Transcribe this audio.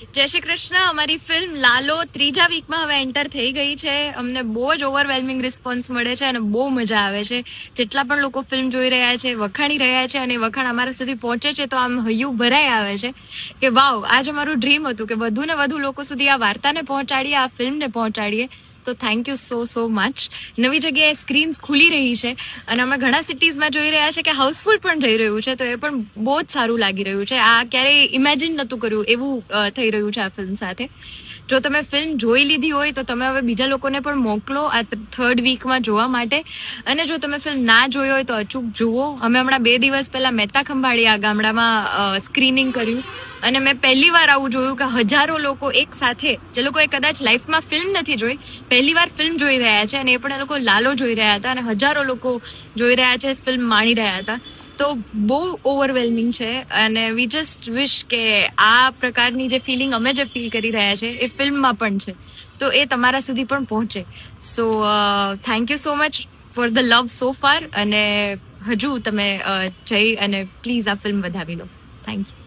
જય શ્રી કૃષ્ણ. અમારી ફિલ્મ લાલો ત્રીજા વીકમાં હવે એન્ટર થઈ ગઈ છે. અમને બહુ જ ઓવરવેલ્મિંગ રિસ્પોન્સ મળે છે અને બહુ મજા આવે છે. જેટલા પણ લોકો ફિલ્મ જોઈ રહ્યા છે, વખાણી રહ્યા છે અને વખાણ અમારા સુધી પહોંચે છે તો આમ હૈયું ભરાઈ આવે છે કે વાવ, આજ અમારું ડ્રીમ હતું કે વધુ ને વધુ લોકો સુધી આ વાર્તાને પહોંચાડીએ, આ ફિલ્મને પહોંચાડીએ. તો થેન્ક યુ સો મચ. નવી જગ્યાએ સ્ક્રીન્સ ખુલી રહી છે અને અમે ઘણા સિટીઝમાં જોઈ રહ્યા છે કે હાઉસફુલ પણ જઈ રહ્યું છે, તો એ પણ બહુ જ સારું લાગી રહ્યું છે. આ ક્યારેય ઇમેજિન નહોતું કર્યું એવું થઈ રહ્યું છે આ ફિલ્મ સાથે. જો તમે ફિલ્મ જોઈ લીધી હોય તો તમે હવે બીજા લોકોને પણ મોકલો આ થર્ડ વીકમાં જોવા માટે. અને જો તમે ફિલ્મ ના જોઈ હોય તો અચૂક જુઓ. અમે હમણાં 2 દિવસ પહેલા મહેતા ખંભાળિયા ગામડામાં સ્ક્રીનિંગ કર્યું અને મેં પહેલી વાર આવું જોયું કે હજારો લોકો એક સાથે, જે લોકોએ કદાચ લાઈફમાં ફિલ્મ નથી જોઈ, પહેલી વાર ફિલ્મ જોઈ રહ્યા છે અને એ પણ એ લોકો લાલો જોઈ રહ્યા હતા અને હજારો લોકો જોઈ રહ્યા છે, ફિલ્મ માણી રહ્યા હતા. તો બહુ ઓવરવેલ્મિંગ છે અને વી જસ્ટ વિશ કે આ પ્રકારની જે ફિલિંગ અમે જે ફીલ કરી રહ્યા છે એ ફિલ્મમાં પણ છે, તો એ તમારા સુધી પણ પહોંચે. So thank you so much for the love so far. અને હજુ તમે જઈ અને પ્લીઝ આ ફિલ્મ વધાવી લો. Thank you.